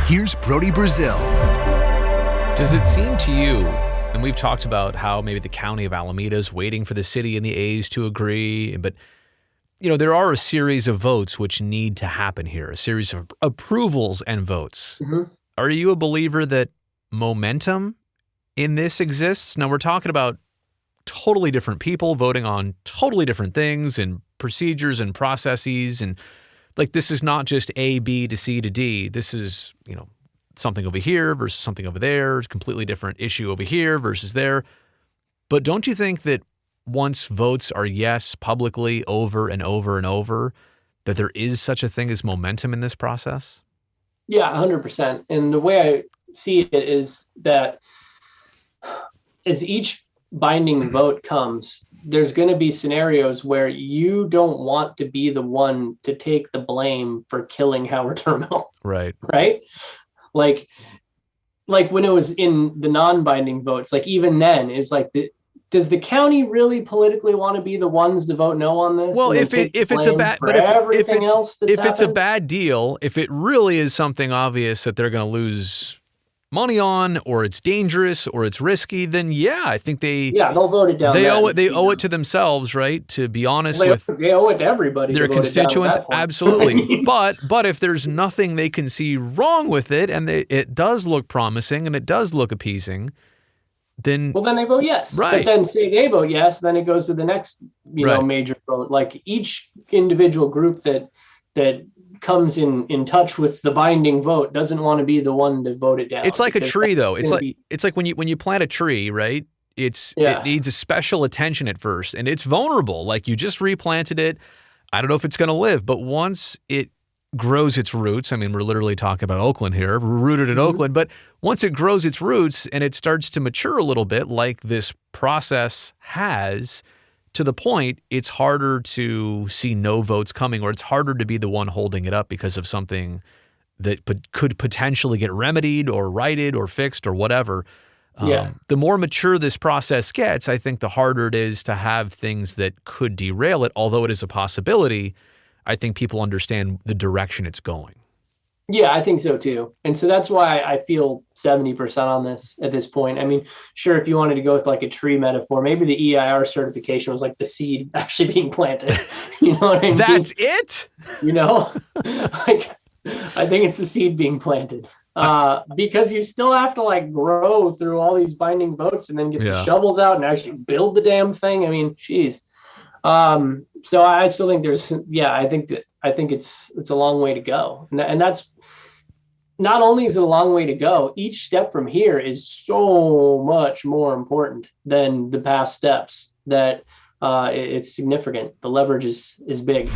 Here's Brody Brazil. Does it seem to you, and we've talked about how maybe the county of Alameda is waiting for the city and the A's to agree, but there are a series of votes which need to happen here, a series of approvals and votes. Mm-hmm. Are you a believer that momentum in this exists? Now, we're talking about totally different people voting on totally different things and procedures and processes. And this is not just A, B to C to D. This is, something over here versus something over there, completely different issue over here versus there. But don't you think that once votes are yes publicly over and over and over, that there is such a thing as momentum in this process? Yeah, 100%. And the way I see it is that as each binding vote comes, there's going to be scenarios where you don't want to be the one to take the blame for killing Howard Terminal. Right. Right? Like when it was in the non-binding votes, even then, is does the county really politically want to be the ones to vote no on this? Well, if it's a bad deal, if it really is something obvious that they're going to lose money on, or it's dangerous, or it's risky, then I think they'll vote it down. They owe it to themselves, right? To be honest they owe it to everybody. Their constituents, absolutely. But if there's nothing they can see wrong with it, and it does look promising and it does look appeasing, then they vote yes. Right. But then say they vote yes, then it goes to the next major vote. Each individual group that comes in touch with the binding vote doesn't want to be the one to vote it down. It's like a tree, though. It's like when you plant a tree, right? It needs a special attention at first, and it's vulnerable. You just replanted it. I don't know if it's going to live, but once it grows its roots, I mean, we're literally talking about Oakland here. We're rooted in Oakland, but once it grows its roots and it starts to mature a little bit, like this process has, to the point, it's harder to see no votes coming, or it's harder to be the one holding it up because of something that could potentially get remedied or righted or fixed or whatever. The more mature this process gets, I think the harder it is to have things that could derail it. Although it is a possibility, I think people understand the direction it's going. Yeah, I think so too. And so that's why I feel 70% on this at this point. I mean, sure, if you wanted to go with a tree metaphor, maybe the EIR certification was the seed actually being planted. You know what I mean? That's it? I think it's the seed being planted. Because you still have to grow through all these binding votes and then get the shovels out and actually build the damn thing. I mean, geez. So I still think I think it's a long way to go. And that's not only is it a long way to go, each step from here is so much more important than the past steps that it's significant. The leverage is big.